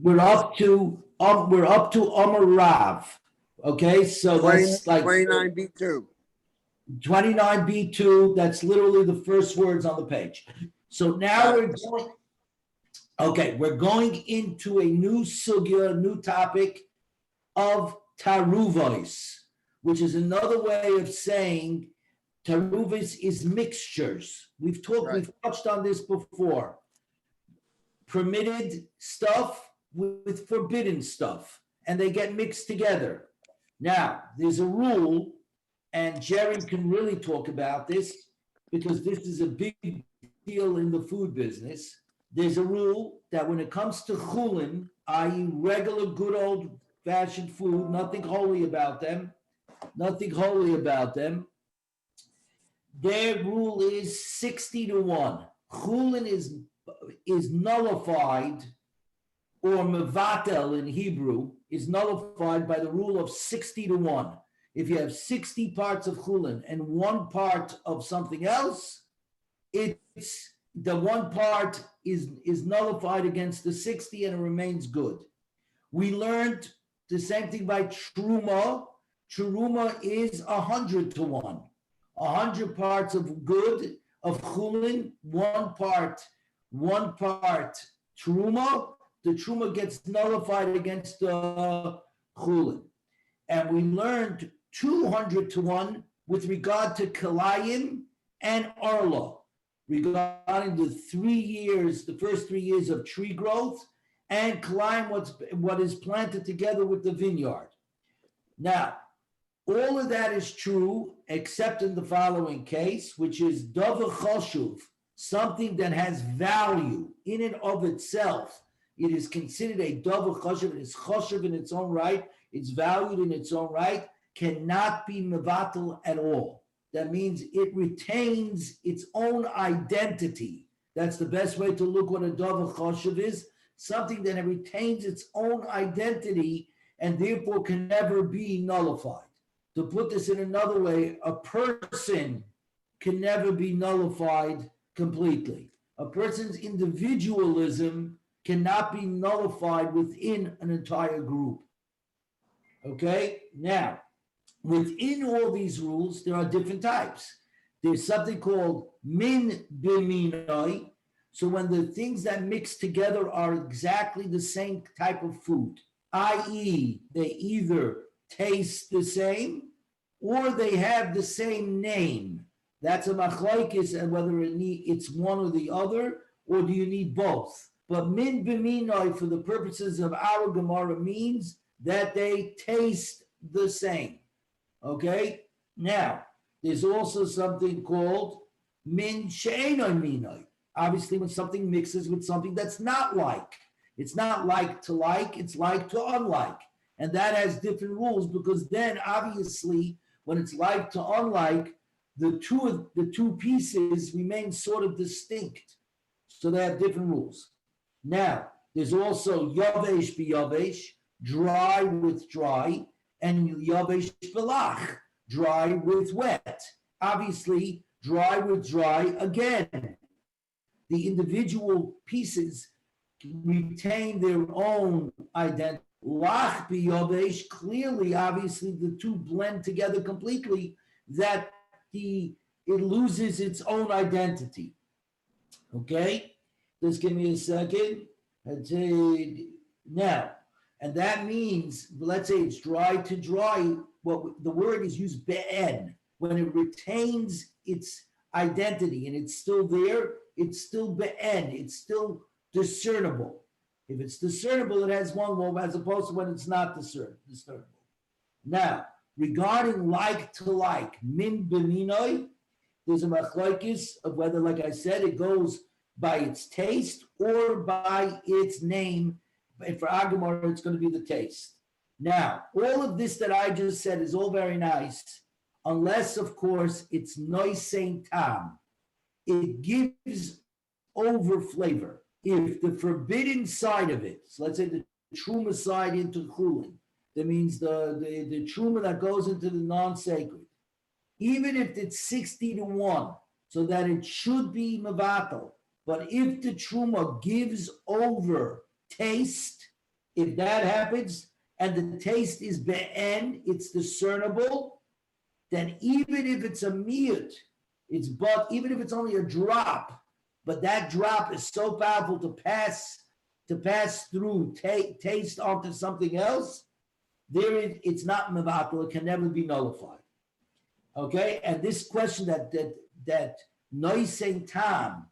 we're up to Amarav. Okay, so 20, that's like 29B2. 29b2. That's literally the first words on the page. So now we're going into a new sugya, a new topic of taruvos, which is another way of saying taruvos is mixtures. We've touched on this before. Permitted stuff with forbidden stuff, and they get mixed together. Now, there's a rule, and Jerry can really talk about this because this is a big deal in the food business. There's a rule that when it comes to chulin, i.e., regular, good old fashioned food, nothing holy about them, their rule is 60-1. Chulin is nullified, or mevatel in Hebrew, is nullified by the rule of 60-1. If you have 60 parts of chulin and one part of something else, it's the one part is nullified against the 60 and it remains good. We learned the same thing by truma. Truma is 100-1. 100 parts of good of chulin, one part truma. The truma gets nullified against the chulin. And we learned 200-1 with regard to kalayim and arla, regarding the first 3 years of tree growth, and kalayim, what is planted together with the vineyard. Now, all of that is true, except in the following case, which is davar chashuv, something that has value in and of itself. It is considered a davar chashuv. It is chashuv in its own right. It's valued in its own right. Cannot be mevatel at all. That means it retains its own identity. That's the best way to look what a davar chashuv is. Something that retains its own identity and therefore can never be nullified. To put this in another way, a person can never be nullified completely. A person's individualism cannot be nullified within an entire group. Okay? Now, within all these rules, there are different types. There's something called min b'minoi. So when the things that mix together are exactly the same type of food, i.e., they either taste the same or they have the same name. That's a machlokes, and whether it's one or the other, or do you need both? But min b'minoi, for the purposes of our Gemara, means that they taste the same. Okay? Now, there's also something called min she'enoi minoi. Obviously, when something mixes with something that's not like. It's not like, it's like to unlike. And that has different rules, because then obviously when it's like to unlike, the two pieces remain sort of distinct. So they have different rules. Now, there's also yavesh b'yavesh, dry with dry, and yavesh b'lach, dry with wet. Obviously, dry with dry, again, the individual pieces retain their own identity. Lach b'yavesh, clearly, obviously, the two blend together completely, that it loses its own identity. Okay? Just give me a second. Now, and that means, let's say it's dry to dry, the word is used be'en. When it retains its identity and it's still there, it's still be'en, it's still discernible. If it's discernible, it has one wolf, as opposed to when it's not discernible. Now, regarding like to like, min b'minoi, there's a machlokes of whether, like I said, it goes by its taste or by its name. And for Agamor, it's going to be the taste. Now, all of this that I just said is all very nice, unless, of course, it's noisein tam. It gives over flavor. If the forbidden side of it, so let's say the truma side into chulin, that means the truma that goes into the non-sacred, even if it's 60-1, so that it should be mevatel, but if the truma gives over taste, if that happens and the taste is be'en, it's discernible, then even if it's a miyut, even if it's only a drop, but that drop is so powerful to pass through, taste onto something else, it's not mevatel, it can never be nullified. Okay, and this question that noising tam,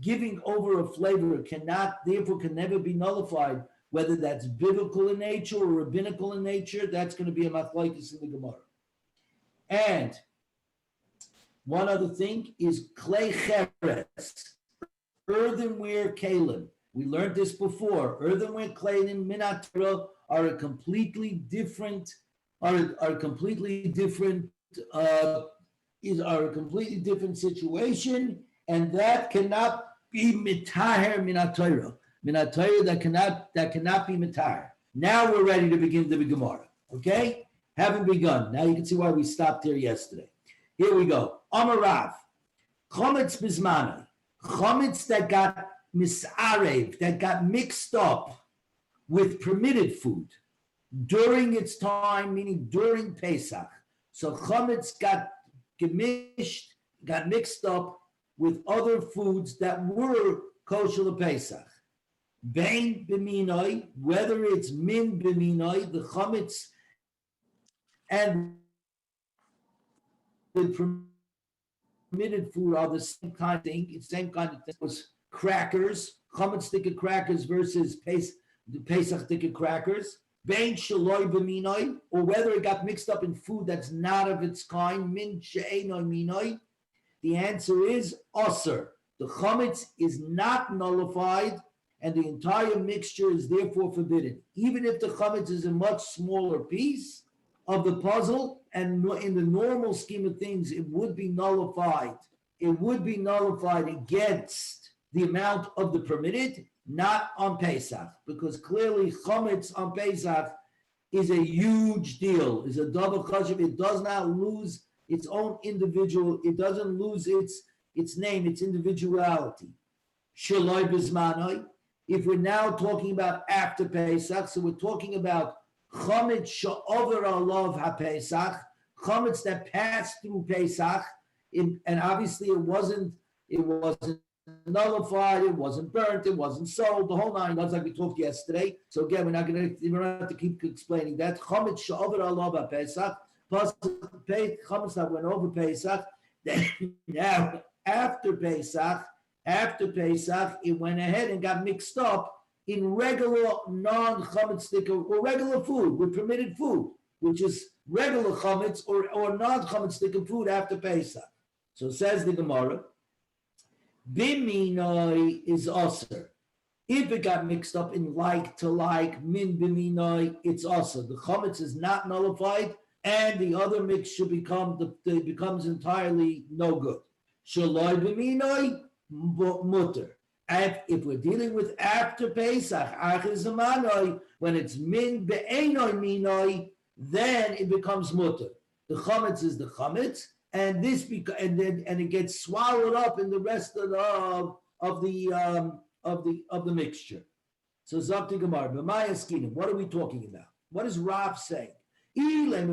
giving over a flavor, can never be nullified, whether that's biblical in nature or rabbinical in nature. That's going to be a machlokes in the Gemara. And one other thing is klei cheres, earthenware kalim. We learned this before. Earthenware kalim minat Torah are a completely different situation, and that cannot be mitaher minat Torah. Minat Torah that cannot be mitaher. Now we're ready to begin the Gemara. Okay, haven't begun. Now you can see why we stopped here yesterday. Here we go. Amarav, chometz bizmana, chometz that got misarev, that got mixed up with permitted food during its time, meaning during Pesach. So chometz got mixed up with other foods that were kosher to Pesach. Bein b'minoi, whether it's min b'minoi, the chometz and the permitted food are the same kind of thing. It's the same kind of thing. It was crackers, chometz stick of crackers versus the Pesach stick of crackers. Bein shaloi b'minoi, or whether it got mixed up in food that's not of its kind, min she'enoi minoi. The answer is osir. The chometz is not nullified, and the entire mixture is therefore forbidden. Even if the chometz is a much smaller piece of the puzzle, and in the normal scheme of things, it would be nullified. It would be nullified against the amount of the permitted, not on Pesach, because clearly chometz on Pesach is a huge deal. It's a double chashuv. It does not lose its own individual. It doesn't lose its name, its individuality. Shaloi bizmanoi. If we're now talking about after Pesach, so we're talking about chometz she'over alav haPesach, chometz that passed through Pesach, and obviously it wasn't nullified, it wasn't burnt, it wasn't sold, the whole nine yards like we talked yesterday. So again, we don't have to keep explaining that. Chometz she'over alav haPesach, plus chometz that went over Pesach. Then now after Pesach, it went ahead and got mixed up in regular non-chometz stick or regular food, with permitted food, which is regular chometz or non-chometz stick of food after Pesach. So says the Gemara, biminoi is osir. If it got mixed up in like to like, min biminoi, it's osir. The chometz is not nullified, and the other mixture becomes entirely no good. Shaloi biminoi, mutter. And if we're dealing with after Pesach, when it's min be'enoi minoi, then it becomes mutter. The chometz is the chometz, and it gets swallowed up in the rest of the mixture. So Zakti Gemara, b'maya skinim. What are we talking about? What is Rav saying? If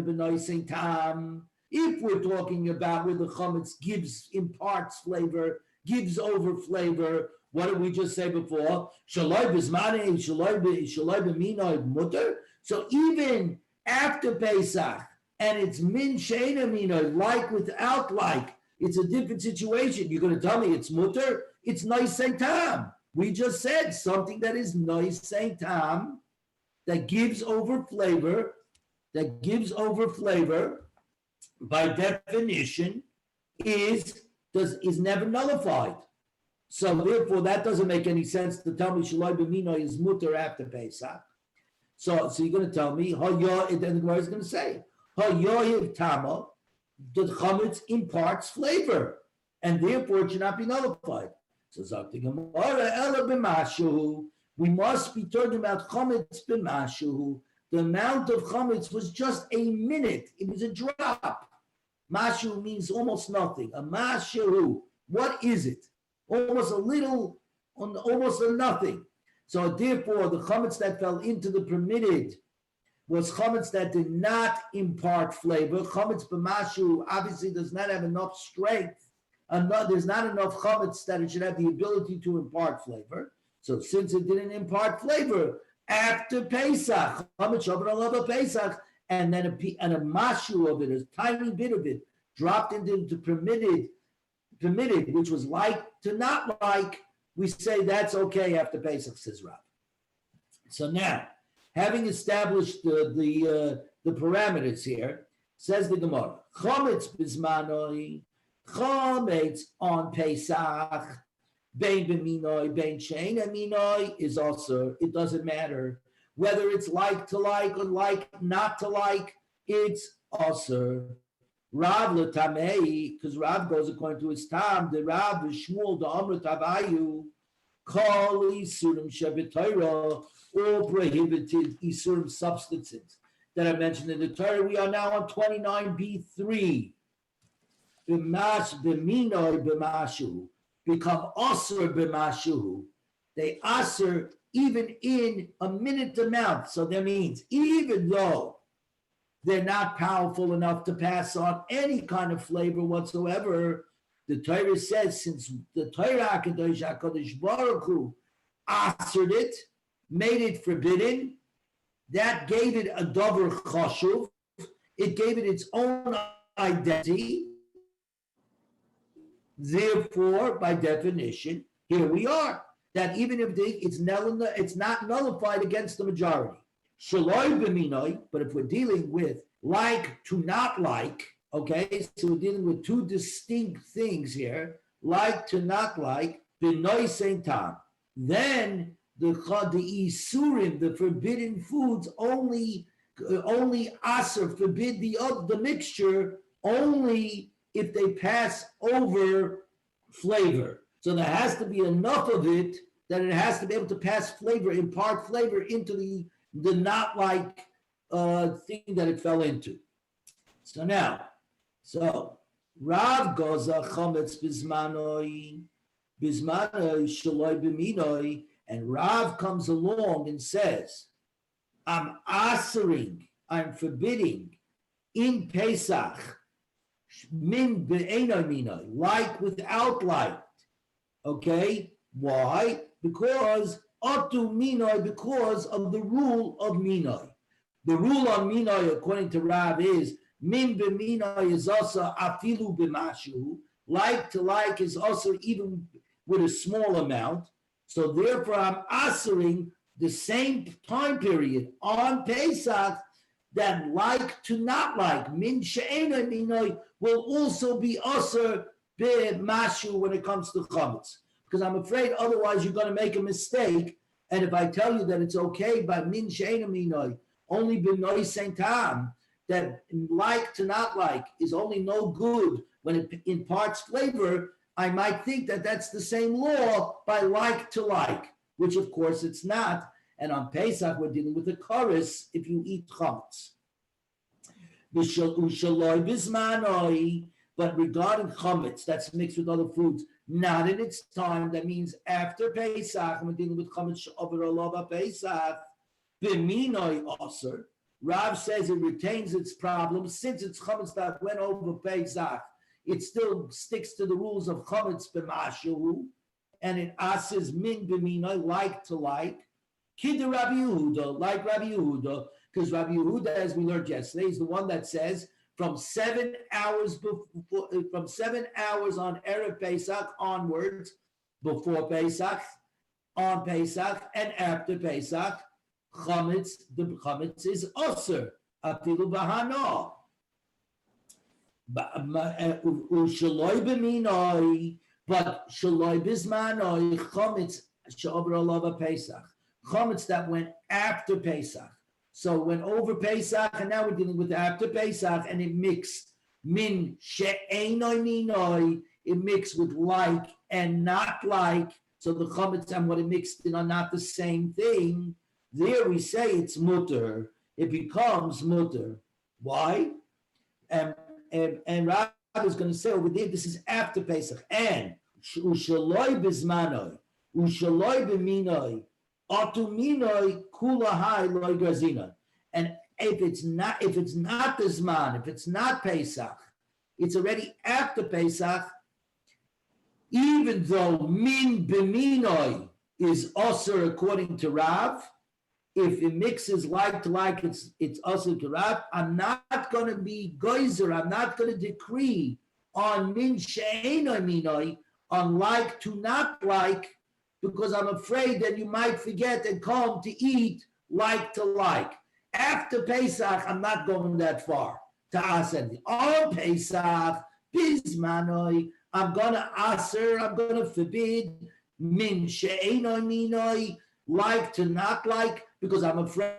we're talking about where the chometz imparts flavor, gives over flavor, what did we just say before? Shaloi b'zmanei, shaloi b'minoi mutter. So even after Pesach, and it's min she'ena minoi, like without like, it's a different situation. You're going to tell me it's mutter? It's noisei tam. We just said something that is noisei tam, that gives over flavor, by definition, is never nullified. So therefore, that doesn't make any sense to tell me shaloi b'minoi is mutter after Pesach. So you're going to tell me, then the Gemara is going to say, hayohiv tama, the chametz imparts flavor, and therefore it should not be nullified. So Zakti Gemara, ela b'mashu, we must be talking about chametz b'mashu. The amount of chametz was just a minute. It was a drop. Mashu means almost nothing. A mashu, what is it? Almost a little, almost a nothing. So therefore, the chametz that fell into the permitted was chametz that did not impart flavor. Chametz b'mashu obviously does not have enough strength. There's not enough chametz that it should have the ability to impart flavor. So since it didn't impart flavor after Pesach, chametz shavar alav Pesach, and then a mashu of it, a tiny bit of it, dropped into permitted, which was like to not like, we say that's okay after Pesach, says Rav. So now, having established the parameters here, says the Gemara, Chometz bizmanoi, Chometz on Pesach, Bein b'minoi, Bein she'ein minoi is also, it doesn't matter. Whether it's like to like or like not to like, it's also. Rav l'tamei, because Rav goes according to his time, the Rav is Shmuel, the Amr Tavayu, Kol Isurim Shebet all prohibited Isurim substances that I mentioned in the Torah. We are now on 29b3. B'minoi b'mashu, become Asr b'mashu. They Asr even in a minute amount. So that means even though they're not powerful enough to pass on any kind of flavor whatsoever, the Torah says, since the Torah HaKadosh Baruch Hu answered it, made it forbidden, that gave it a davar chashuv, it gave it its own identity. Therefore, by definition, here we are, that even if it's not nullified against the majority. Shaloi b'minoi, but if we're dealing with like to not like, okay, so we're dealing with two distinct things here, like to not like, b'noi same time. Then the isurim, the forbidden foods, only aser, forbid the mixture only if they pass over flavor. So there has to be enough of it that it has to be able to pass flavor, impart flavor into the not like thing that it fell into. So now, Rav goes chometz bizmanoi shaloi b'minoi, and Rav comes along and says, I'm forbidding in Pesach min be'enoi minoi, like without light. Okay, why? Because Atu minoi, because of the rule of minoi. The rule on minoi, according to Rav, is min b'minoi is also afilu b'mashu. Like to like is also even with a small amount. So therefore, I'm asering the same time period on Pesach that like to not like. Min she'ena minoi will also be aser b'mashu when it comes to chametz. Because I'm afraid otherwise you're going to make a mistake. And if I tell you that it's okay by min she'ena minoi, only b'noi same time, that like to not like is only no good when it imparts flavor, I might think that that's the same law by like to like, which of course it's not. And on Pesach, we're dealing with the chorus if you eat chametz. But regarding chametz, that's mixed with other foods, not in its time, that means after Pesach, and we're dealing with chametz over alav Pesach, b'minoi aser. Rav says it retains its problem since it's chametz that went over Pesach. It still sticks to the rules of chametz b'mashu, and it asers min b'minoi, like to like. Kid Rabbi Yehuda, like Rabbi Yehuda, because Rabbi Yehuda, as we learned yesterday, is the one that says from 7 hours on Erev Pesach onwards, before Pesach, on Pesach, and after Pesach, the chametz is aser, afilu b'hano. Shaloi b'minoi, but shaloi b'zmanoi, chametz she'over alav Pesach. Chametz that went after Pesach. So went over Pesach, and now we're dealing with after Pesach, and it mixed min she'enoi minoi, it mixed with like and not like. So the chametz and what it mixed in are not the same thing. There we say it's mutter. It becomes mutter. Why? And Rav is going to say over there, this is after Pesach. And ushaloi bizmanoi, ushaloi b'minoi, Otuminoi kulahai loy grazina. And if it's not the Zman, if it's not Pesach, it's already after Pesach, even though min b'minoi is also according to Rav, if it mixes like to like, it's also to Rav. I'm not going to be geyser. I'm not going to decree on min she'enoi minoi, on like to not like, because I'm afraid that you might forget and come to eat like to like. After Pesach, I'm not going that far to ask anything. On Pesach, bismanoi, I'm going to aser, I'm going to forbid min she'enoi minoi, like to not like, because I'm afraid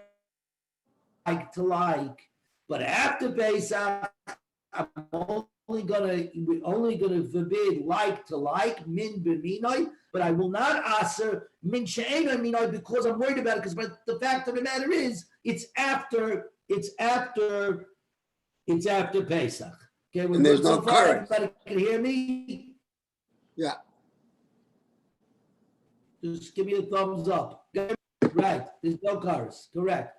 like to like. But after Pesach, I'm only gonna forbid like to like min b'minoi, but I will not aser min she'enoi minoi because I'm worried about it. Because but the fact of the matter is, it's after Pesach. Okay, And there's no current. Everybody can hear me. Yeah. Just give me a thumbs up. Right, there's no cars. Correct.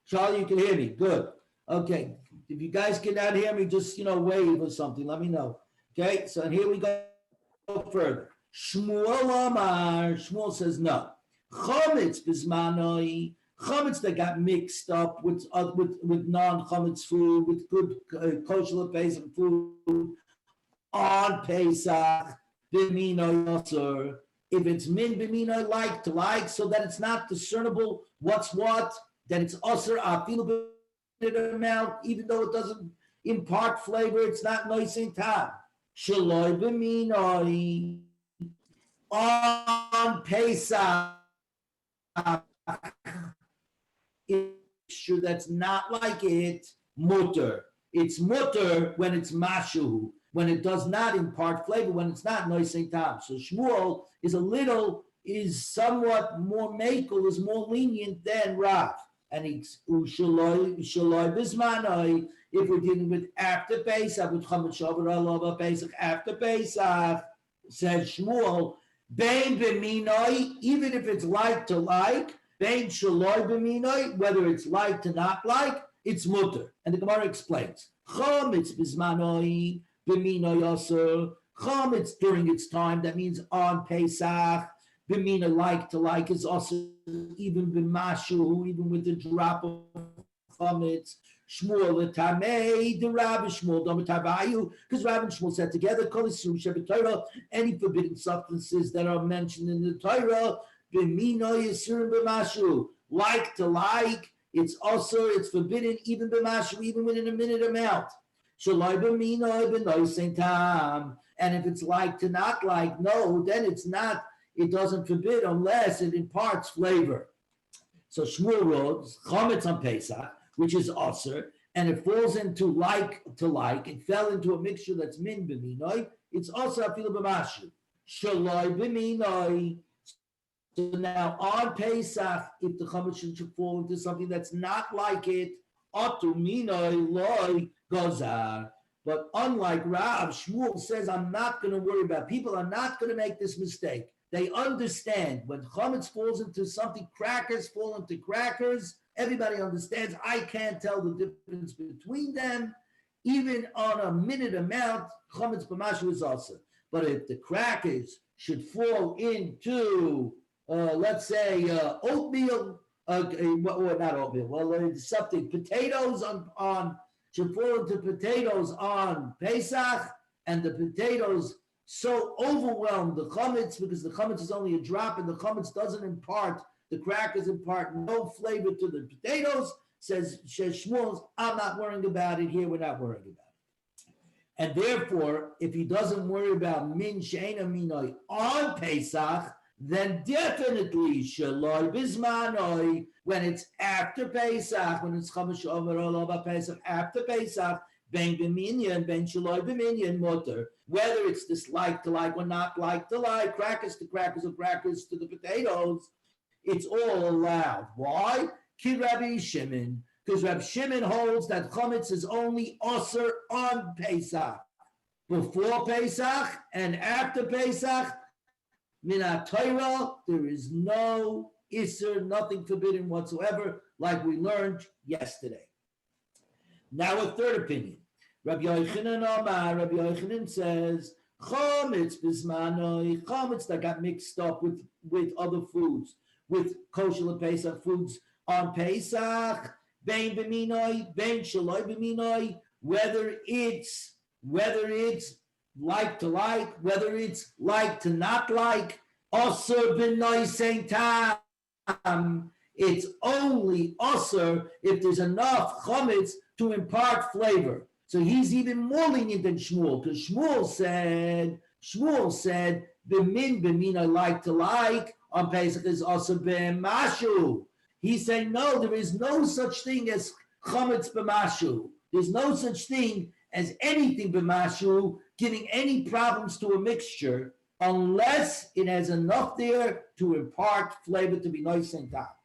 Charlie, you can hear me. Good. Okay. If you guys cannot hear me, just wave or something. Let me know. Okay. So here we go further. Shmuel Amar. Shmuel says no. Chometz bismanoi. Chometz that got mixed up with non-chometz food, with good kosher Pesach food on Pesach. B'minoi yosur. If it's min b'minoi like to like, so that it's not discernible what's what, then it's usher afilu amount, even though it doesn't impart flavor, it's not nice in time. Shaloi b'minoi on Pesach, sure that's not like it, mutter. It's mutter when it's mashu, when it does not impart flavor, when it's not nice in time. So Shmuel is somewhat more makel, is more lenient than Rav. And it's Shaloi Bismanoi, if we're dealing with after Pesach, with Chametz Shavuot Alava Pesach, after Pesach, says Shmuel, Bein B'minoi, even if it's like to like, Bein Shaloi B'minoi, whether it's like to not like, it's mutter. And the Gemara explains, Chametz Bismanoi, B'minoi Yosser, Chametz during its time, that means on Pesach, B'minoi like to like is also even b'mashu, even with the drop of chametz. Shmuel l'tamei, the Rabbi Shmuel d'amatabayu, because Rabbi and Shmuel said together, kol isur shebetorah, any forbidden substances that are mentioned in the Torah, b'minoi yisurim b'mashu, like to like, it's forbidden even b'mashu, even within a minute amount. Shaloi b'minoi b'noisen tam, and if it's like to not like, no, then it's not. It doesn't forbid unless it imparts flavor. So Shmuel wrote chametz on Pesach, which is aser, and it falls into like to like. It fell into a mixture that's min b'minoi. It's also afilu b'mashu. Shaloi b'minoi. So now on Pesach, if the chametz should fall into something that's not like it, atu minoi loy gozar. But unlike Rav, Shmuel says, I'm not going to worry about it. People are not going to make this mistake. They understand when chametz falls into something, crackers fall into crackers. Everybody understands. I can't tell the difference between them. Even on a minute amount, chametz b'mashu is also. But if the crackers should fall into, let's say, oatmeal, or not oatmeal, well, something, potatoes should fall into potatoes on Pesach, and the potatoes so overwhelmed the chametz, because the chametz is only a drop, and the chametz doesn't impart, the crackers impart no flavor to the potatoes, says Shmuel, I'm not worrying about it here, we're not worrying about it. And therefore, if he doesn't worry about min she'ena minoi on Pesach, then definitely shaloi bismanoi, when it's after Pesach, when it's Chamesh Omer Olava Pesach, after Pesach, ben b'minyan, ben shaloi b'minyan mutter, whether it's this like to like or not like to like, crackers to crackers or crackers to the potatoes, it's all allowed. Why? Ki Rabbi Shimon, because Rabbi Shimon holds that chametz is only osir on Pesach. Before Pesach and after Pesach, Minat Torah, there is no isser, nothing forbidden whatsoever, like we learned yesterday. Now a third opinion. Rabbi Yochanan Amar, Rabbi Yochanan says, chametz bismanoi, chametz that got mixed up with other foods, with kosher and Pesach foods on Pesach, bein b'minoi, bein shaloi b'minoi, whether it's like to like, whether it's like to not like, osur b'noi same time. It's only osur if there's enough chametz to impart flavor. So he's even more lenient than Shmuel, because Shmuel said, b'min I like to like, on Pesach is also b'mashu. He's saying, no, there is no such thing as chametz b'mashu. There's no such thing as anything b'mashu, giving any problems to a mixture, unless it has enough there to impart flavor to be nice and top.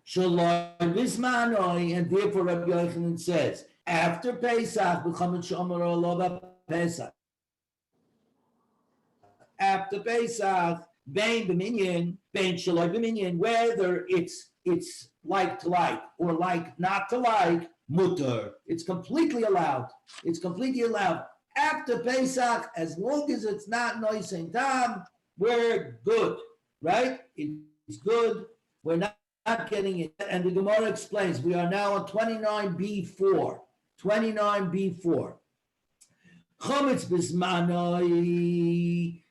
Shalom bismanoi, and therefore Rabbi Yochanan says, after Pesach, Pesach. After Pesach, bein b'minyan, bein shaloi b'minyan, whether it's like to like or like not to like, mutter. It's completely allowed. It's completely allowed. After Pesach, as long as it's not nois and tam, we're good, right? It's good. We're not getting it. And the Gemara explains, we are now on 29b4. 29b4. Chametz bismanoi,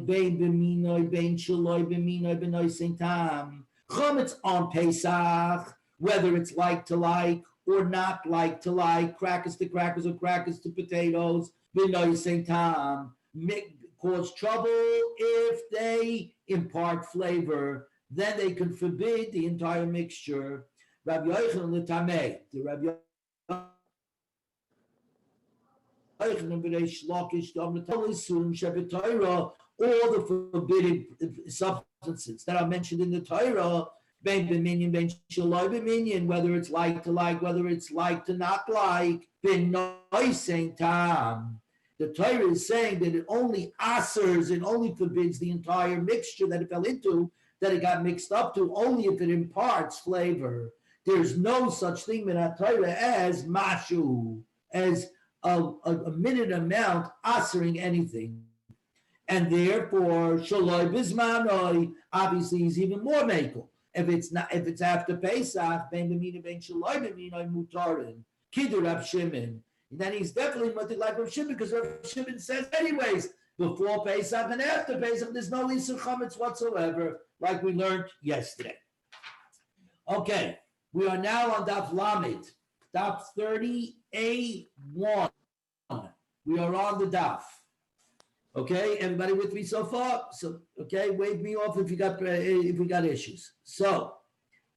bein b'minoi, bein shaloi b'minoi, b'noisei tam. Chametz on Pesach, whether it's like to like or not like to like, crackers to crackers or crackers to potatoes, b'noisei tam, cause trouble if they impart flavor, then they can forbid the entire mixture. Rabbi Yochanan l'tamei, the Rabbi Yochanan b'reish lakish d'amratolisum shebetayra, all the forbidden substances that are mentioned in the Torah, bein b'minyan, bein shaloi b'minyan, whether it's like to like, whether it's like to not like, b'noisei tam. The Torah is saying that it only asers, it only forbids the entire mixture that it fell into, that it got mixed up to, only if it imparts flavor. There's no such thing in our Torah as mashu, as a minute amount asering anything. And therefore, shaloi bismanoi, obviously is even more makel. If it's after Pesach, ben b'mina ben shaloi b'minoi mutarin, kidur Rab Shimon, then he's definitely mutar like Rab Shimon, because Rab Shimon says anyways, before Pesach and after Pesach, there's no isur chametz whatsoever, like we learned yesterday. Okay, we are now on Daf Lamed, Daf 30A1. We are on the Daf. Okay, everybody with me so far? So, okay, wave me off if we got issues. So,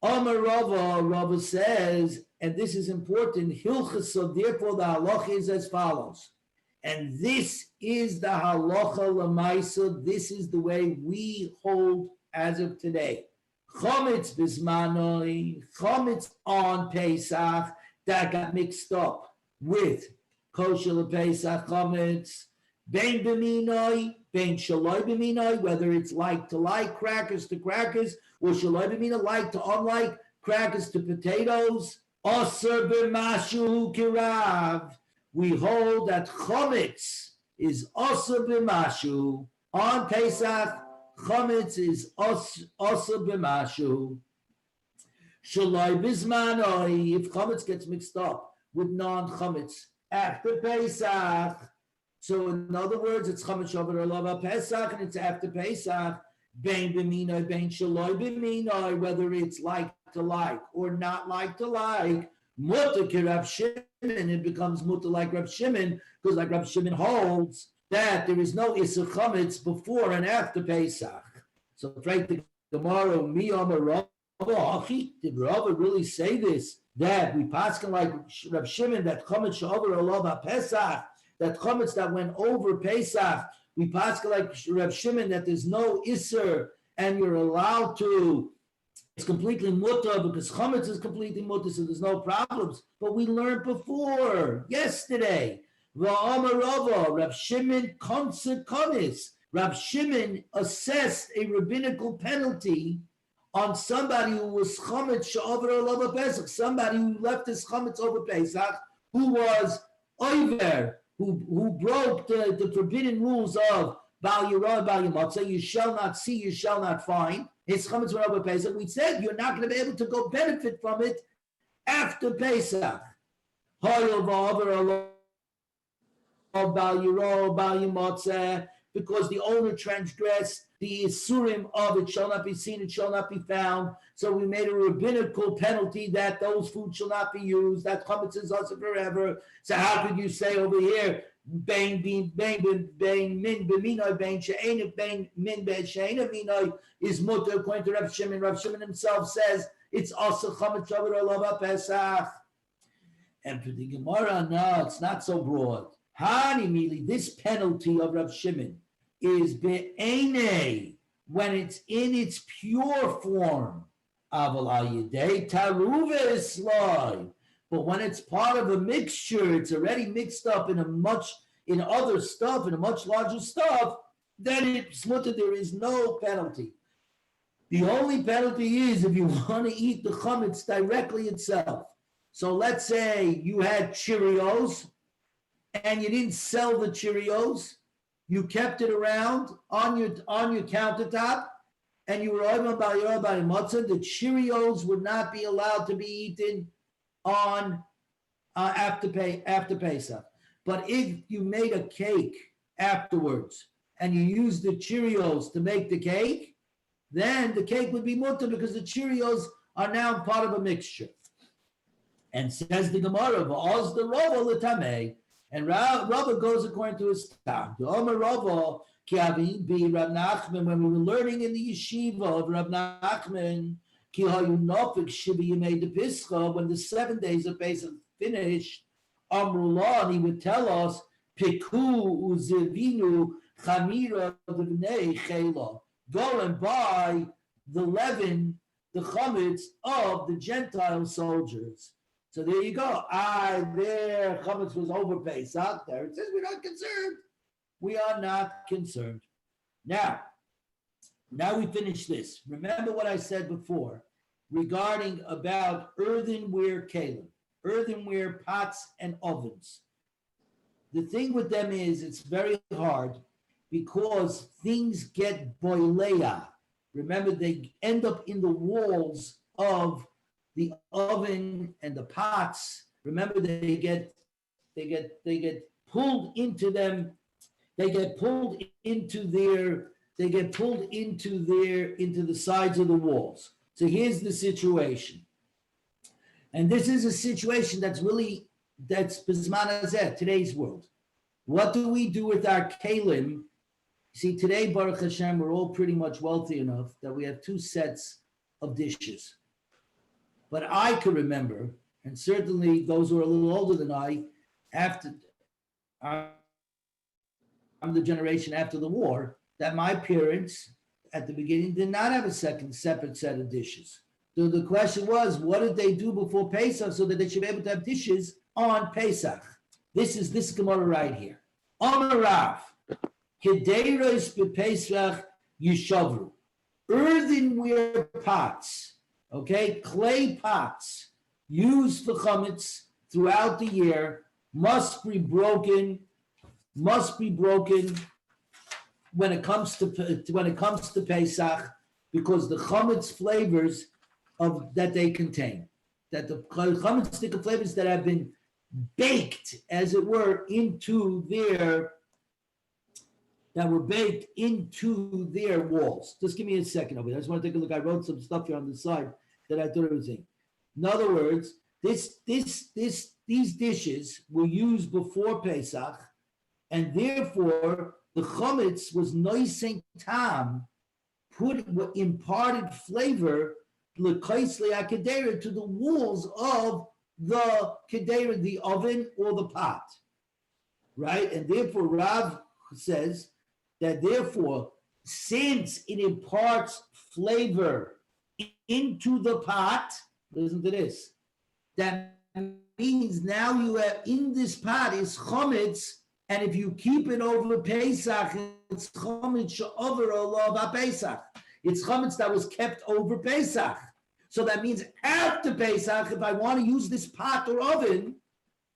Amar Rava says, and this is important, Hilchasa, therefore the halacha is as follows. And this is the halacha l'maisa. This is the way we hold as of today. Chametz bismanoi, chametz on Pesach, that got mixed up with kosher Pesach chametz, bein b'minoi, bein shaloi b'minoi, whether it's like to like, crackers to crackers, or shaloi b'minoi, like to unlike, crackers to potatoes, osur b'mashu kirav. We hold that chametz is osur b'mashu. On Pesach, chametz is osur b'mashu. Shaloi bismanoi, if chametz gets mixed up with non-chametz after Pesach. So in other words, it's chametz shavar olava Pesach, and it's after Pesach. Bein b'minoi, bein shaloi b'minoi, whether it's like to like or not like to like. Mutter ki Rab Shimon, it becomes mutter like Rab Shimon, because like Rab Shimon holds that there is no isur chametz before and after Pesach. So right, the Gemara, mi amar Rava, did Rava really say this? That we paskin like Rab Shimon, that chametz shavar olava Pesach, that chametz that went over Pesach, we paskin like Rab Shimon that there's no isur and you're allowed to. It's completely mutter because chametz is completely mutter, so there's no problems. But we learned before, yesterday, V'amar Rava, Rab Shimon konse konis, Rav Shimon assessed a rabbinical penalty on somebody who was chametz she'over olav Pesach, somebody who left his chametz over Pesach, who was over, who broke the forbidden rules of Bal Yirah, Bal Yamatzah, you shall not see, you shall not find. His chametz went over Pesach. We said you're not going to be able to go benefit from it after Pesach. Because the owner transgressed the isurim of it shall not be seen, it shall not be found. So we made a rabbinical penalty that those foods shall not be used. That chametz is also forever. So how could you say over here, bein min b'minoi bein she'ein bein min she'ein minoi is mutter according to Rav Shimon. Rav Shimon himself says it's also chametz shavar olav Pesach. And for the Gemara, no, it's not so broad. Hanimili, this penalty of Rav Shimon is be'ene, when it's in its pure form. Aval ayidei taruva islai. But when it's part of a mixture, it's already mixed up in other stuff, in a much larger stuff, then it's mutter, there is no penalty. The only penalty is if you want to eat the chametz directly itself. So let's say you had Cheerios and you didn't sell the Cheerios. You kept it around on your countertop, and you were over by matzah. The Cheerios would not be allowed to be eaten on after Pesach. But if you made a cake afterwards and you used the Cheerios to make the cake, then the cake would be mutter because the Cheerios are now part of a mixture. And says the Gemara, "V'oz the Rava l'tamei," and Rava goes according to his time. The Omer Rava ki avi bi Rav Nachman, when we were learning in the yeshiva of Rav Nachman, ki hayu nofik shibi yemei de Pischa, when the 7 days of Pesach finished, Amrullah, and he would tell us, Piku uzevinu chamira v'nei chela, go and buy the leaven, the chametz of the Gentile soldiers. So there you go. Their chametz was over Pesach. There it says we're not concerned. We are not concerned. Now we finish this. Remember what I said before regarding about earthenware kelim, earthenware pots and ovens. The thing with them is it's very hard because things get boileya. Remember, they end up in the walls of the oven and the pots. Remember, they get pulled into them. They get pulled into the sides of the walls. So here's the situation, and this is a situation that's Bizman Hazeh, today's world. What do we do with our kalim? See, today, Baruch Hashem, we're all pretty much wealthy enough that we have 2 sets of dishes. But I can remember, and certainly those who are a little older than I'm the generation after the war, that my parents at the beginning did not have a separate set of dishes. So the question was, what did they do before Pesach so that they should be able to have dishes on Pesach? This is this Gemara right here. Amar Rav, Kedeiros b'Pesach yishavru. Earthenware pots, okay, clay pots used for chametz throughout the year must be broken when it comes to Pesach, because the chametz flavors that they contain, that the chametz sticker flavors that have been baked, as it were, into their walls. Just give me a second over there. I just want to take a look. I wrote some stuff here on the side that I thought it was in. In other words, these dishes were used before Pesach, and therefore the chametz was noising tam, imparted flavor l'kaisli akadera to the walls of the kedera, the oven or the pot, right? And therefore Rav says that therefore, since it imparts flavor into the pot, listen to this, that means now you have in this pot is chametz And if you keep it over Pesach, it's chametz she'over olav Pesach. It's chametz that was kept over Pesach. So that means after Pesach, if I want to use this pot or oven,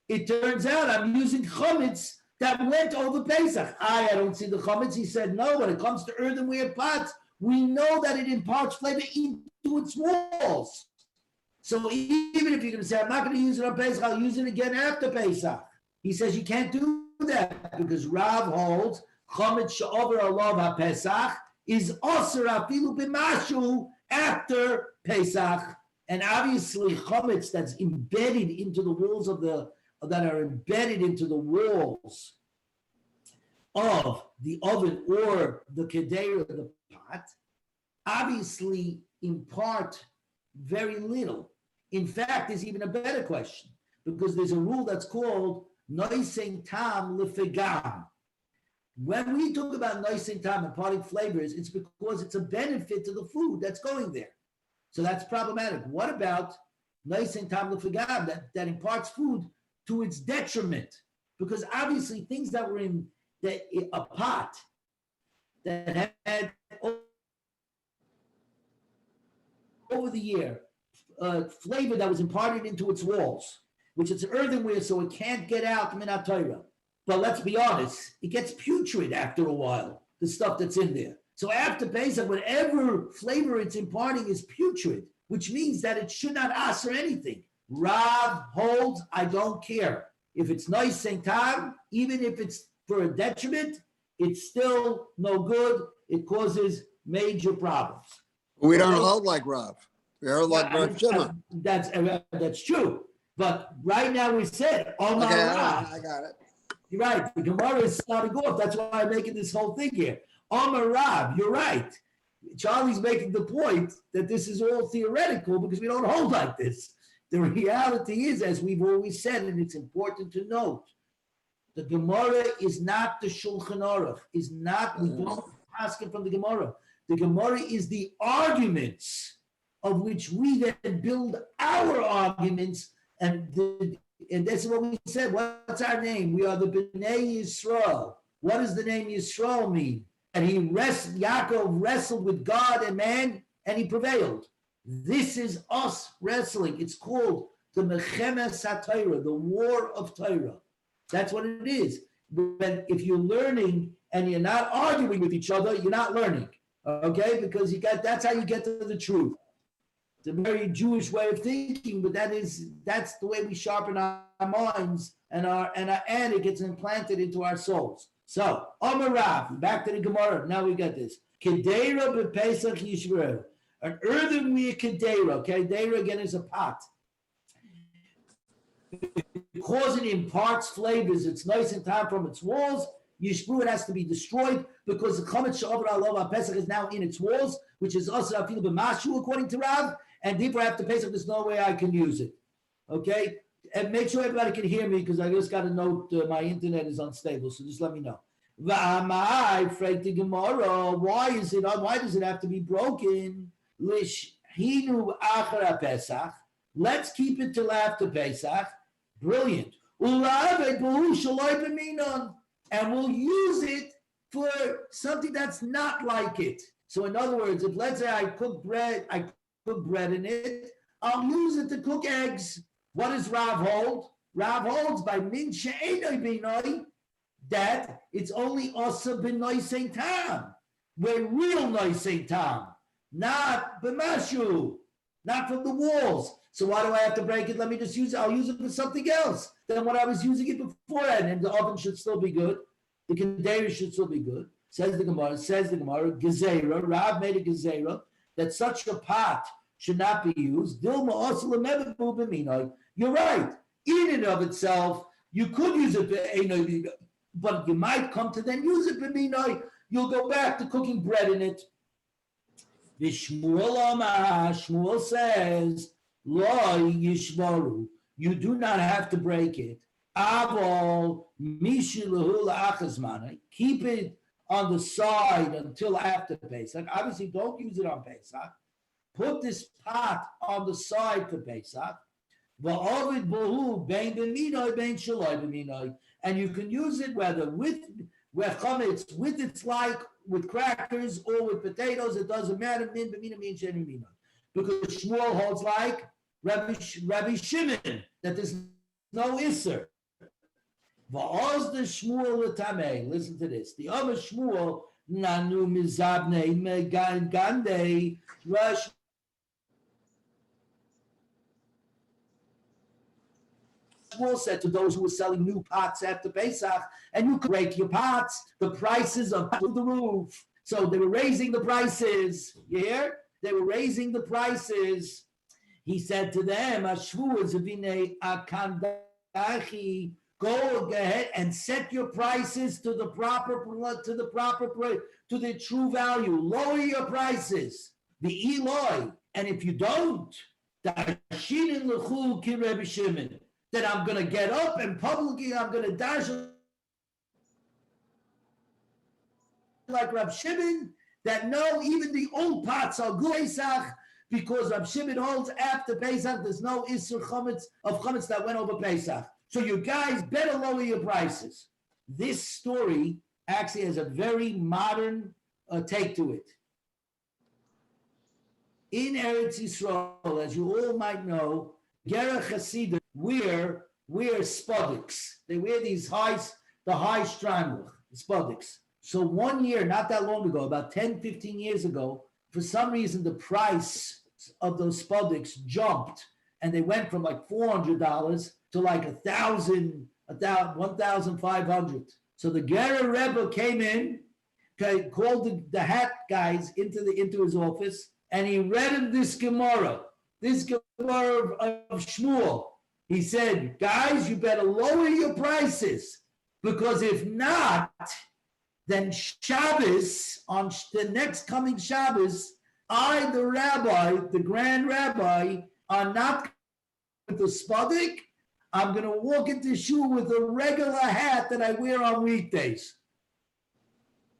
it turns out I'm using chametz that went over Pesach. I don't see the chametz. He said, no, when it comes to earthenware pots, we know that it imparts flavor into its walls. So even if you're going to say, I'm not going to use it on Pesach, I'll use it again after Pesach. He says you can't do that because Rav holds chametz she'over olav haPesach is osir afilu b'mashu after Pesach, and obviously chametz that's embedded into the walls of the walls of the oven or the kedera, the pot, obviously impart very little. In fact, there's even a better question because there's a rule that's called noising tam lefegam. When we talk about noising tam, imparting flavors, it's because it's a benefit to the food that's going there. So that's problematic. What about noising tam lefegam, that imparts food to its detriment? Because obviously things that were in a pot that had over the year flavor that was imparted into its walls, which it's earthenware, so it can't get out minat Torah. But let's be honest, it gets putrid after a while, the stuff that's in there. So after Pesach, whatever flavor it's imparting is putrid, which means that it should not ask for anything. Rav holds, I don't care. If it's nice Saint Tam, even if it's for a detriment, it's still no good. It causes major problems. We don't hold like Rav. We hold like Rav Shimon. That's true. But right now we said, Omar Okay, Rav. I got it. You're right. The Gemara is starting off. That's why I'm making this whole thing here. Omar Rav, you're right. Charlie's making the point that this is all theoretical because we don't hold like this. The reality is, as we've always said, and it's important to note, the Gemara is not the Shulchan Aruch. We don't ask it from the Gemara. The Gemara is the arguments of which we then build our arguments, and that's what we said. What's our name? We are the Bnei Yisrael. What does the name Yisrael mean? And Yaakov wrestled with God and man, and he prevailed. This is us wrestling. It's called the Mechemes HaTorah, the War of Torah. That's what it is. But if you're learning and you're not arguing with each other, you're not learning. Okay? Because that's how you get to the truth. It's a very Jewish way of thinking, but that's the way we sharpen our minds and it gets implanted into our souls. So, Amar Rav, back to the Gemara. Now we got this. Kedera b'Pesach yishmeru. An earthenware kedera. Okay, kedera again is a pot. Because it imparts flavors, it's nice and time from its walls. Yishmeru, it has to be destroyed because the chametz she'over olav Pesach is now in its walls, which is also afilu b'mashu according to Rav. And therefore, after Pesach, there's no way I can use it. Okay? And make sure everybody can hear me because I just got a note my internet is unstable, so just let me know. Why does it have to be broken? Let's keep it till after Pesach. Brilliant. And we'll use it for something that's not like it. So in other words, if let's say I cook bread in it, I'll use it to cook eggs. What does Rav hold? Rav holds by min she'enoi b'noi that it's only also b'noi Saint Tam. We're real noisei tam, not b'mashu, not from the walls. So why do I have to break it? Let me just use it. I'll use it for something else than what I was using it beforehand. And the oven should still be good. The container should still be good. Says the Gemara, Gezerah, Rav made a Gezerah that such a pot should not be used. Dilma also lemevu b'minoi. You're right. In and of itself, you could use it, but you might come to then use it b'minoi. You'll go back to cooking bread in it. Shmuel says, Lo yishmaru. You do not have to break it. Avol mishilahu la'achazmana. Keep it on the side until after Pesach. Obviously, don't use it on Pesach. Put this pot on the side for Pesach. Va'ovid bohu bein b'minoi bein shaloi b'minoi. And you can use it whether with chametz, with its like with crackers or with potatoes. It doesn't matter. Min b'minoi min sheni minoi. Because Shmuel holds like Rabbi Shimon that there's no isser. Va'oz the Shmuel l'tamei. Listen to this. The other Shmuel nanu mizabnei megandei rush. Shmuel said to those who were selling new pots after Pesach, and you could break your pots, the prices are through the roof. So they were raising the prices. You hear? They were raising the prices. He said to them, go ahead and set your prices to the true value. Lower your prices. The Eloi. And if you don't, then I'm going to get up and publicly I'm going to dash like Rab Shimon, that no, even the old pots are good Pesach, because Rab Shimon holds after Pesach, there's no Isser chametz that went over Pesach. So you guys better lower your prices. This story actually has a very modern take to it. In Eretz Yisrael, as you all might know, Gerach Hasidim wear spodiks. They wear the high strangle, spodiks. So one year, not that long ago, about 10, 15 years ago, for some reason, the price of those spodiks jumped, and they went from like $400 to like $1,500. So the Gerer Rebbe came in, called the hat guys into his office, and he read him this Gemara of Shmuel. He said, guys, you better lower your prices, because if not, then Shabbos, on the next coming Shabbos, I, the rabbi, the grand rabbi, are not with the spodik. I'm going to walk into shul with a regular hat that I wear on weekdays.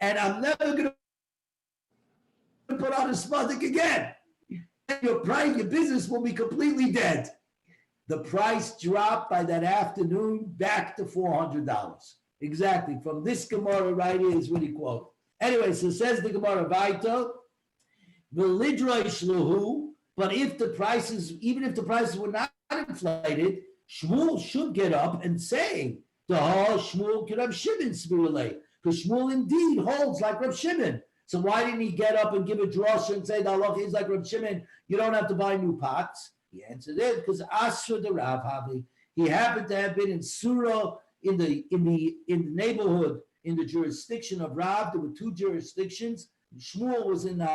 And I'm never going to put on a spodik again. Your business will be completely dead. The price dropped by that afternoon back to $400. Exactly. From this Gemara right here is what he quoted. Anyway, so says the Gemara Vaito, V'lidroish lahu, but if the prices, even if the prices were not inflated, Shmuel should get up and say, Shmuel could have Shimon spirulay, because Shmuel indeed holds like Reb Shimon. So why didn't he get up and give a drasha and say the halacha is like Reb Shimon? You don't have to buy new pots. The answer is because Asra the Rav Havi, he happened to have been in Surah in the neighborhood, in the jurisdiction of Rav. There were two jurisdictions. Shmuel was in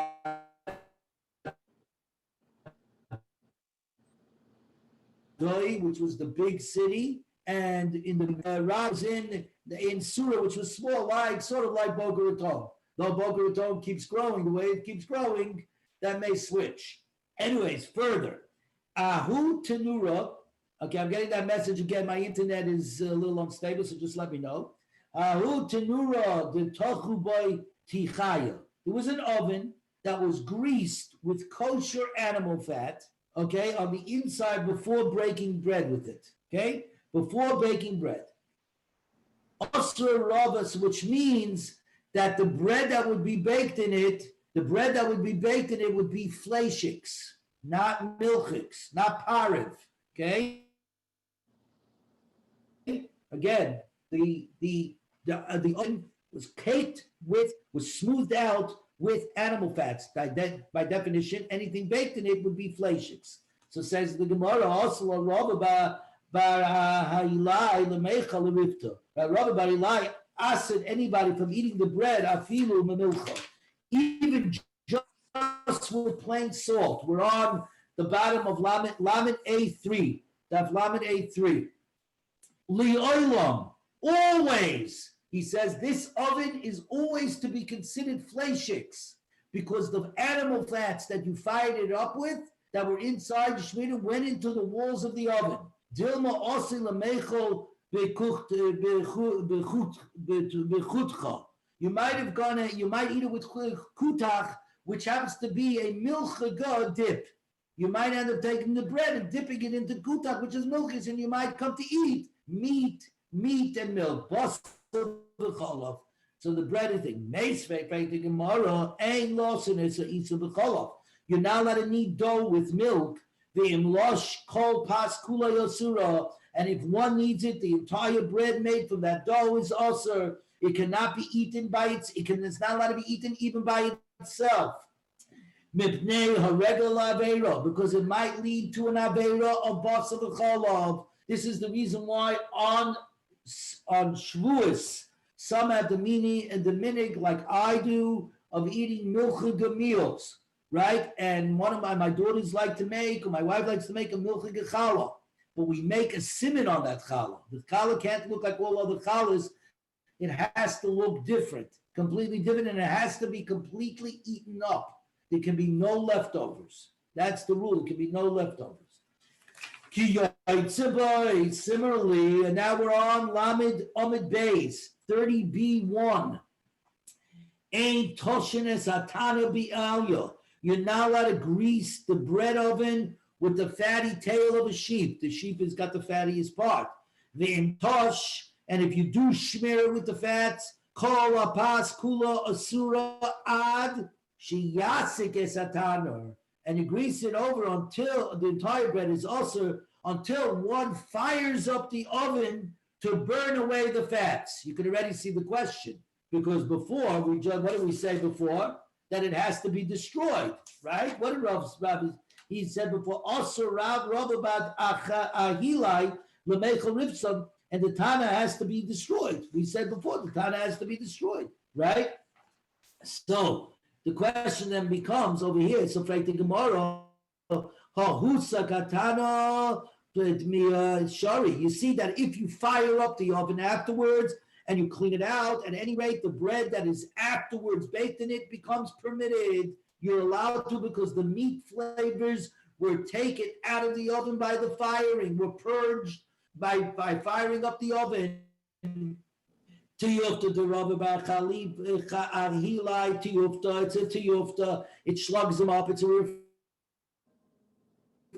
which was the big city, and in the Rav was in Surah, which was small, sort of like Boca Raton. Though Boca Raton keeps growing, the way it keeps growing, that may switch. Anyways, further, Ahu Tenura. Okay, I'm getting that message again. My internet is a little unstable, so just let me know. Ahu Tenura the Tochu Boy Tichaya. There was an oven that was greased with kosher animal fat, okay, on the inside before breaking bread with it, okay, before baking bread. Osra Ravas, which means that the bread that would be baked in it, would be fleishiks, not milchiks, not pariv, okay? Again, the oven was smoothed out with animal fats. By definition, anything baked in it would be fleishiks. So says the Gemara, also Rabbi Bar Hilai lemecha lerifta. Rabbi Bar Hilai asked anybody from eating the bread afilu memilcha, even just with plain salt. We're on the bottom of Lamed A3. That's Lamed A3. Li'olam, always. He says this oven is always to be considered fleishiks, because the animal fats that you fired it up with that were inside the Shemitah went into the walls of the oven. Dilma osi lamechol bechutcha. You might eat it with kutach, which happens to be a milchaga dip. you might end up taking the bread and dipping it into kutak, which is milkish, and you might come to eat meat and milk. So the bread is thing. You're not allowed to knead dough with milk. And if one needs it, the entire bread made from that dough is also. It cannot be eaten by it's not allowed to be eaten even by itself. Because it might lead to an avera of basar v'chalav. This is the reason why on Shavuos, some have the meaning and the minig, like I do, of eating milchige meals, right? And one of my daughters like to make, or my wife likes to make a milchige challah. But we make a simon on that challah. The challah can't look like all other challahs. It has to look different, completely different, and it has to be completely eaten up. There can be no leftovers. That's the rule. There can be no leftovers. Similarly, and now we're on Lamed Amid Beis, 30b1. Ain't toshenes atana bi'alya. You're not allowed to grease the bread oven with the fatty tail of a sheep. The sheep has got the fattiest part. The tosh. And if you do smear it with the fats, kol apas kula asura ad sheyasik esataner, and you grease it over until the entire bread is also until one fires up the oven to burn away the fats. You can already see the question, because before what did we say before? That it has to be destroyed, right? What did Rav he said before? Also Rav about ahilai lemechel ripsam. And the Tana has to be destroyed. We said before, the Tana has to be destroyed, right? So the question then becomes over here, so like the Gemara, you see that if you fire up the oven afterwards and you clean it out, at any rate, the bread that is afterwards baked in it becomes permitted. You're allowed to, because the meat flavors were taken out of the oven by the firing, were purged by firing up the oven. Tiyufta the rubber by Khalib Hilai Tiyufta, it's a Tiyufta, it slugs them up, it's a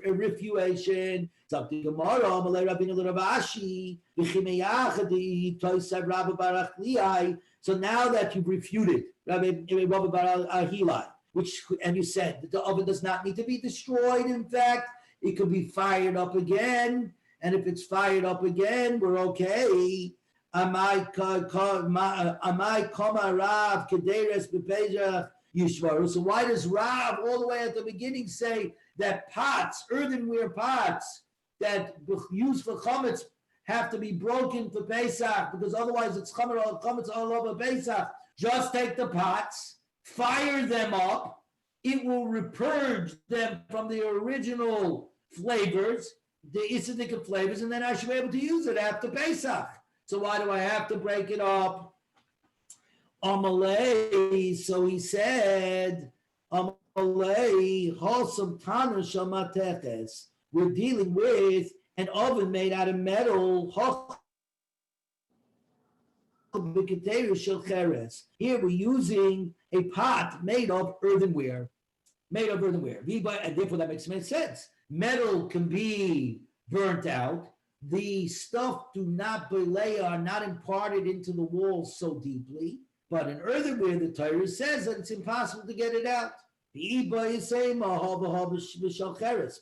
refutation. Something Gemara, Malay Rabbeinu Ravashi, B'chimeyachadi, Toisad Rabba Barach Liai. So now that you've refuted Rabbi Barach Hilai, which, and you said that the oven does not need to be destroyed, in fact, it could be fired up again. And if it's fired up again, we're okay. Amai kama Rav kederes b'pezach yishvaru. So why does Rav all the way at the beginning say that pots, earthenware pots that used for chametz have to be broken for Pesach, because otherwise it's chametz all over Pesach? Just take the pots, fire them up. It will repurge them from the original flavors, the Isidic flavors, and then I should be able to use it after Pesach. So why do I have to break it up? Amalei, so he said, Amalei, wholesome tana shamateches. We're dealing with an oven made out of metal. Here we're using a pot made of earthenware. And therefore that makes sense. Metal can be burnt out. The stuff are not imparted into the walls so deeply. But in earthenware, the Torah says that it's impossible to get it out.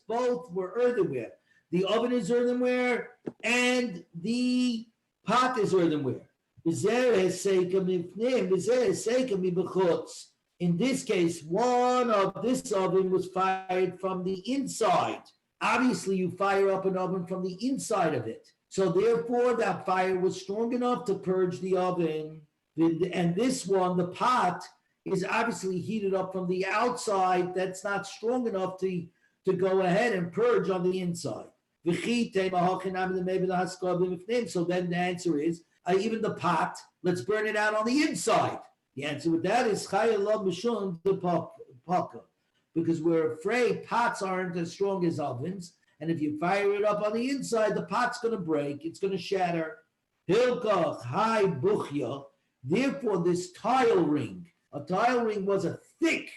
Both were earthenware. The oven is earthenware and the pot is earthenware. In this case, one of this oven was fired from the inside. Obviously, you fire up an oven from the inside of it. So therefore, that fire was strong enough to purge the oven. And this one, the pot, is obviously heated up from the outside. That's not strong enough to go ahead and purge on the inside. So then the answer is, even the pot, let's burn it out on the inside. The answer with that is because we're afraid pots aren't as strong as ovens, and if you fire it up on the inside, the pot's going to break, it's going to shatter. Hilkach hai buchya. Therefore, this tile ring, a tile ring was a thick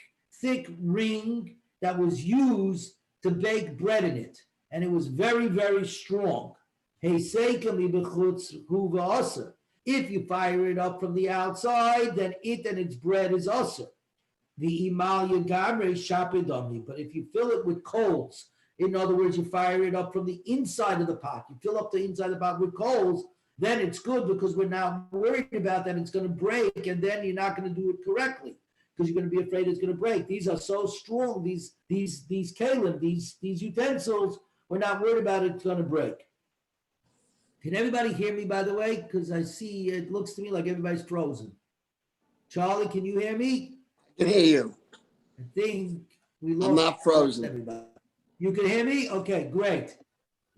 ring that was used to bake bread in it, and it was very, very strong. If you fire it up from the outside, then it and its bread is usher. The imal yagamre shapidami. But if you fill it with coals, in other words, you fire it up from the inside of the pot, you fill up the inside of the pot with coals, then it's good because we're now worried about that it's going to break, and then you're not going to do it correctly because you're going to be afraid it's going to break. These are so strong, these kalim, these utensils, we're not worried about it's going to break. Can everybody hear me, by the way? Because I see, it looks to me like everybody's frozen. Charlie, can you hear me? I can hear you. I think we lost. I'm not frozen. Everybody. You can hear me? Okay, great.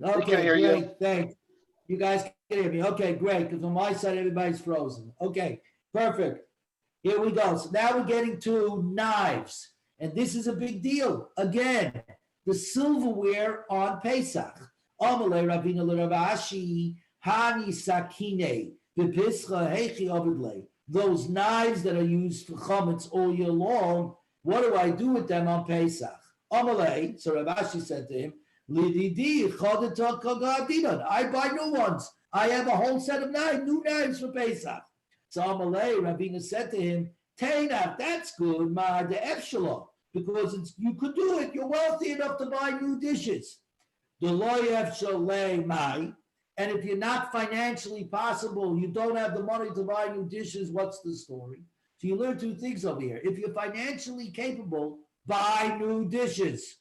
Okay, We can hear great. you. Thanks. You guys can hear me. Okay, great. Because on my side, everybody's frozen. Okay, perfect. Here we go. So now we're getting to knives. And this is a big deal. Again, the silverware on Pesach. Amalei Ravina L'Ravashi, Hani Sakine, V'Pischa Hechi Ovidle. Those knives that are used for chametz all year long, what do I do with them on Pesach? Amalei, so Ravashi said to him, Lididi Chodeta Kagadinan. I buy new ones. I have a whole set of new knives for Pesach. So Amalei, Ravina said to him, Tainach, that's good, Ma de Efshalom, because you could do it. You're wealthy enough to buy new dishes. The loyev shalei mai, and if you're not financially possible, you don't have the money to buy new dishes, what's the story? So you learn two things over here. If you're financially capable, buy new dishes.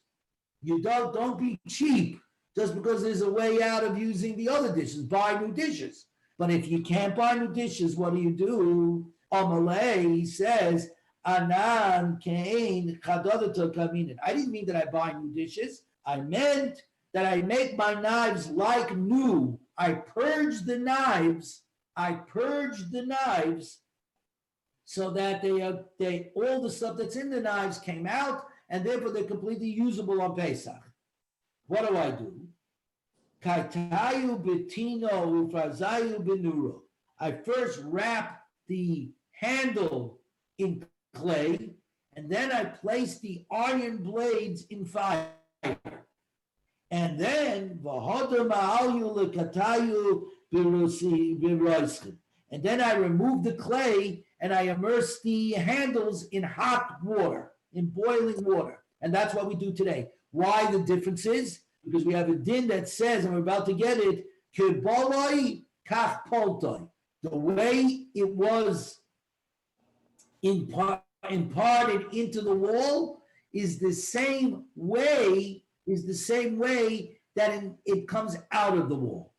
You don't be cheap just because there's a way out of using the other dishes. Buy new dishes. But if you can't buy new dishes, what do? Amalei says, Anan kain chadadata kaminin. I didn't mean that I buy new dishes. I meant that I make my knives like new. I purge the knives so that they all the stuff that's in the knives came out, and therefore they're completely usable on Pesach. What do? Kaitayu betino ufrazayu benuro. I first wrap the handle in clay, and then I place the iron blades in fire. And then and then I remove the clay and I immerse the handles in hot water, in boiling water. And that's what we do today. Why the difference is? Because we have a din that says, and we're about to get it, the way it was imparted into the wall is the same way that it comes out of the wall.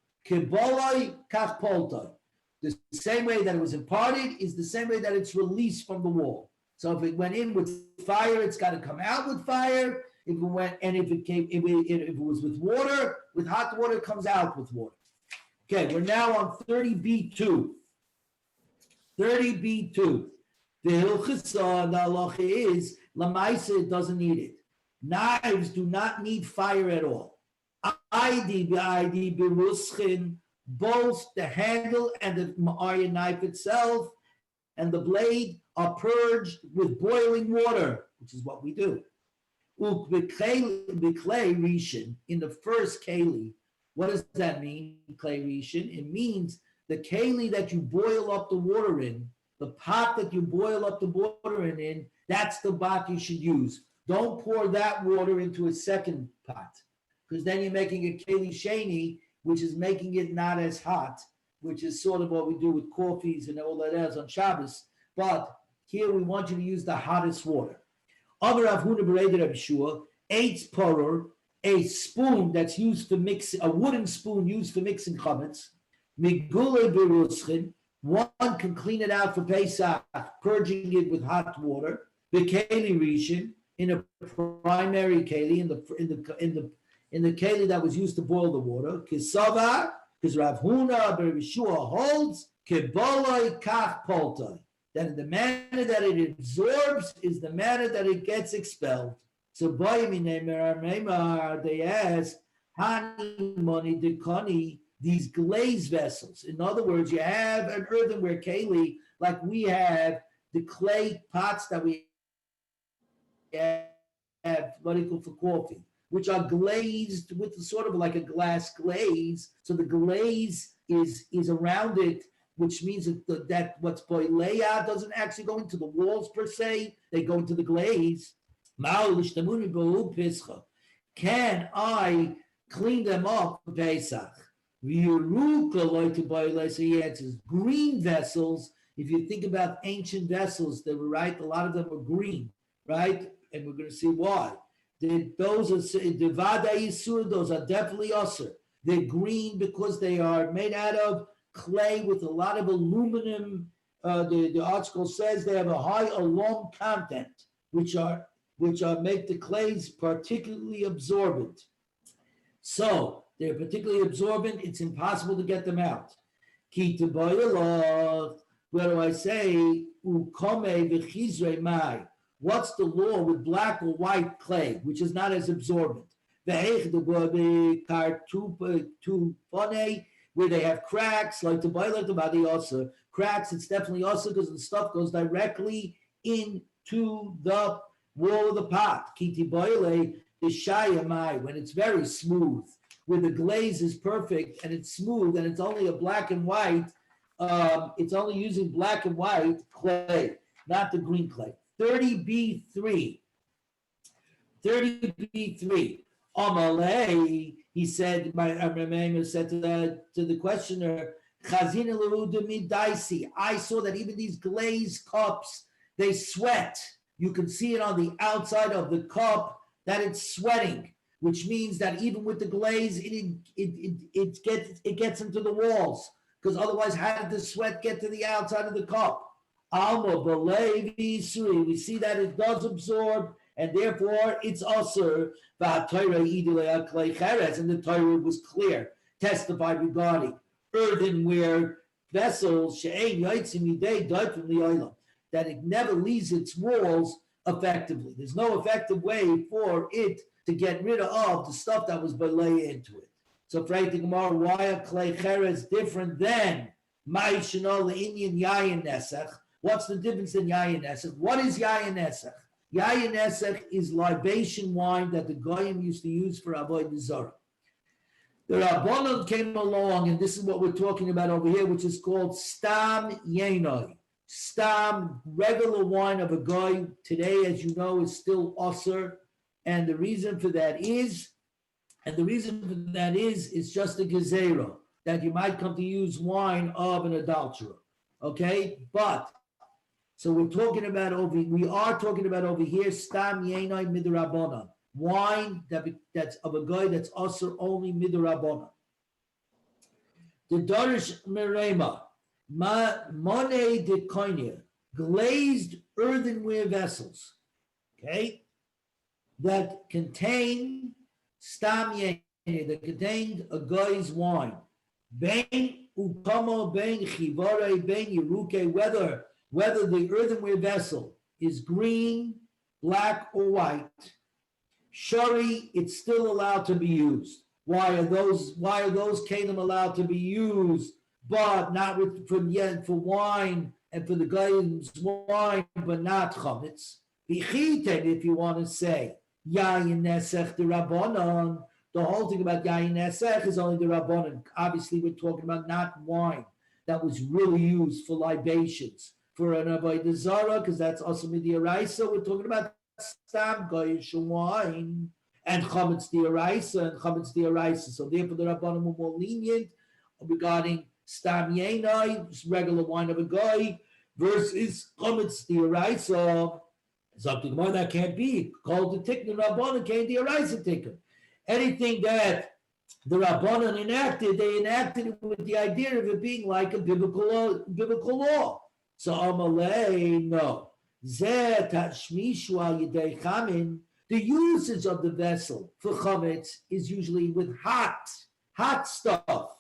The same way that it was imparted is the same way that it's released from the wall. So if it went in with fire, it's got to come out with fire. If it was with water, with hot water, it comes out with water. Okay, we're now on 30b2. 30b2. The hilchasa, the halacha is lamaisa, it doesn't need it. Knives do not need fire at all. Both the handle and the iron knife itself and the blade are purged with boiling water, which is what we do. In the first keli, what does that mean, clay rishon? It means the keli that you boil up the water in, the pot that you boil up the water in, that's the pot you should use. Don't pour that water into a second pot, because then you're making a keli sheni, which is making it not as hot, which is sort of what we do with coffees and all that else on Shabbos. But here we want you to use the hottest water. Eitz poror, a spoon that's used for mixing, a wooden spoon used for mixing chametz. Migule beruschen, one can clean it out for Pesach, purging it with hot water. The keli rishon, in a primary keli, in the keli that was used to boil the water. Kisava, because Rav Huna ber Yeshua holds kiboloi kach poltoi, that the manner that it absorbs is the manner that it gets expelled. So they ask, Hani moni dekoni, these glazed vessels. In other words, you have an earthenware keli, like we have the clay pots that we have, what do you call for coffee? which are glazed with sort of like a glass glaze. So the glaze is around it, which means that what's boileya doesn't actually go into the walls per se, they go into the glaze. Can I clean them up for Pesach? So he answers, green vessels, if you think about ancient vessels, they were right, a lot of them were green, right? And we're going to see why. Those are definitely usher. They're green because they are made out of clay with a lot of aluminum. The article says they have a high alum content, which make the clays particularly absorbent. So they're particularly absorbent. It's impossible to get them out. What do I say? What's the law with black or white clay, which is not as absorbent? Where they have cracks, like the body also cracks, it's definitely also because the stuff goes directly into the wall of the pot. Kiti boile is shayamai, when it's very smooth, where the glaze is perfect and it's smooth and it's only a black and white. It's only using black and white clay, not the green clay. 30B3. Amalei, he said, my Rameh said to the questioner, Chazina Leruda Midaisi. I saw that even these glazed cups, they sweat. You can see it on the outside of the cup that it's sweating, which means that even with the glaze, it gets into the walls. Because otherwise, how did the sweat get to the outside of the cup? Alma Balevi Suri. We see that it does absorb, and therefore it's usher. And the Torah was clear, testified regarding earthenware vessels, that it never leaves its walls effectively. There's no effective way for it to get rid of the stuff that was belay into it. So, why are clay cheres different than ma'ishanol Indian yayin nesach? What's the difference in yayin nesach? What is yayin nesach? Yayin nesach is libation wine that the goyim used to use for avodah zarah. The Rabbanon came along, and this is what we're talking about over here, which is called stam yenoi. Stam, regular wine of a goy, today, as you know, is still usher. And the reason for that is just a gezerah, that you might come to use wine of an adulterer. Okay? But, so we are talking about over here, stam yenoi midrabanan. Wine that's of a guy that's usher only midrabanan. The Darish Merema, Mone de Koine, glazed earthenware vessels, okay, that contain stam yene, that contained a guy's wine. Bein ukamo bein chivare bein yeruke, whether the earthenware vessel is green, black, or white, shari, it's still allowed to be used. Why are those kelim allowed to be used, but not for wine and for the guy's wine, but not chametz? If you want to say yayin nesech the rabbanon, the whole thing about yayin nesech is only the rabbanon. Obviously, we're talking about not wine that was really used for libations for an avodah zarah, because that's also midiraisa. We're talking about stam goyish wine and chametz diaraisa. So therefore, the rabbanim were more lenient regarding stam yenai, regular wine of a guy, versus chametz diaraisa. Something more that can't be called the tikun rabbanon can't diaraisa tikun. Anything that the rabbanon enacted, they enacted it with the idea of it being like a biblical law. So Amalei, no. The usage of the vessel for chametz is usually with hot stuff.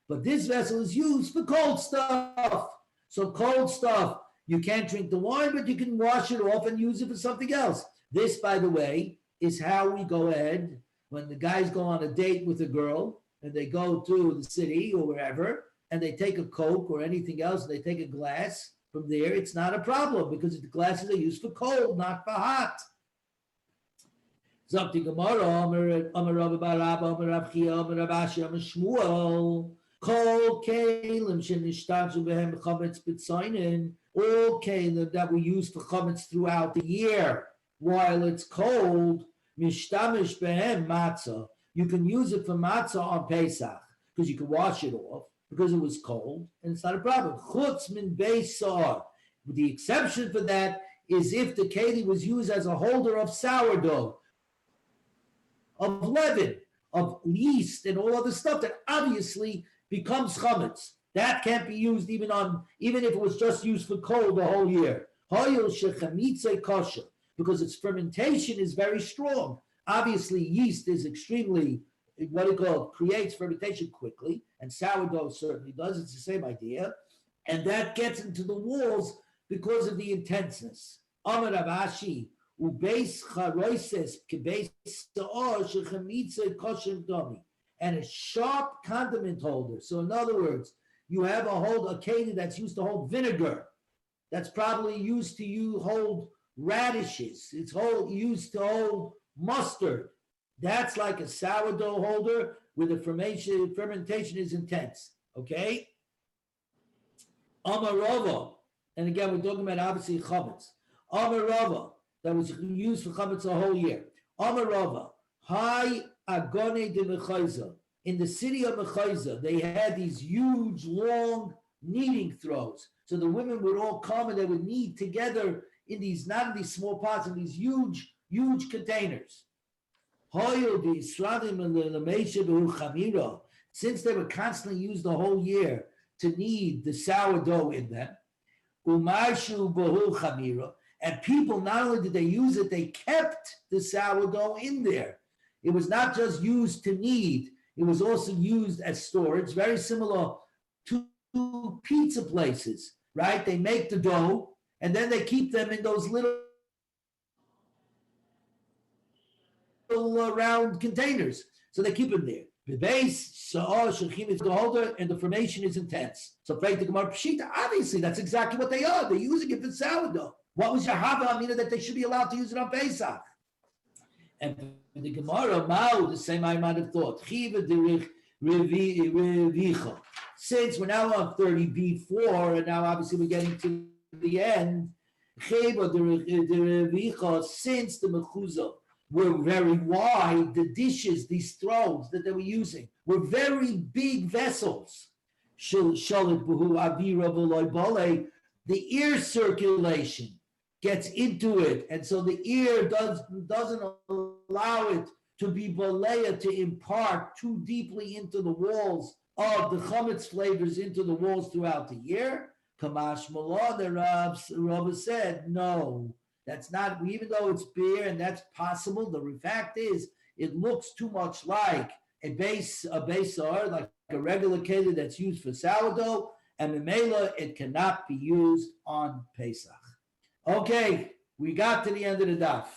But this vessel is used for cold stuff. So cold stuff, you can't drink the wine, but you can wash it off and use it for something else. This, by the way, is how we go ahead when the guys go on a date with a girl and they go to the city or wherever, and they take a Coke or anything else, and they take a glass from there, it's not a problem because the glasses are used for cold, not for hot. Zakti Gemara, Amar Rav bar Abba, Amar Rav Chia, Amar Rav Ashi, Amar Shmuel. Kol kelim shenishtatzu behem chametz b'tzainin. All kelim that we use for chametz throughout the year while it's cold, mishtamish behem matzah. You can use it for matzah on Pesach because you can wash it off because it was cold and it's not a problem. Chutz min beisar. The exception for that is if the keli was used as a holder of sourdough, of leaven, of yeast, and all other stuff that obviously becomes chametz. That can't be used even if it was just used for cold the whole year. Because its fermentation is very strong. Obviously, yeast is extremely, creates fermentation quickly, and sourdough certainly does. It's the same idea. And that gets into the walls because of the intenseness. Amar Rav Ashi, ubeis charoises kebeis sa'or shechamitza kosher domi, and a sharp condiment holder. So in other words, you have a keli that's used to hold vinegar. That's probably used to hold radishes. It's used to hold mustard. That's like a sourdough holder where the fermentation is intense. Okay? Amarova, and again, we're talking about obviously chametz. Amarova, that was used for chametz a whole year. Amarova, hi agone de mechayza. In the city of Mechayza, they had these huge, long kneading throws. So the women would all come and they would knead together in these, not in these small pots, in these huge, huge containers. Since they were constantly used the whole year to knead the sourdough in them, and people, not only did they use it, they kept the sourdough in there. It was not just used to knead, it was also used as storage, very similar to pizza places, right? They make the dough and then they keep them in those little round containers. So they keep them there. The base, the holder, and the formation is intense. So pray to Gemara Pshita. Obviously, that's exactly what they are. They're using it for sourdough. What was your Hava Amina that they should be allowed to use it on Pesach? And the Gemara, the same I might have thought. Since we're now on 30b4, and now obviously we're getting to the end, since the mechuzah were very wide, the dishes, these thrones that they were using, were very big vessels. The ear circulation gets into it, and so the ear doesn't allow it to be balea, to impart too deeply into the walls of the chametz flavors into the walls throughout the year. Kamash Mallah, the Rav said, no, that's not, even though it's beer and that's possible, the fact is it looks too much like a besar, like a regular keli that's used for sourdough, and memela, it cannot be used on Pesach. Okay, we got to the end of the daf.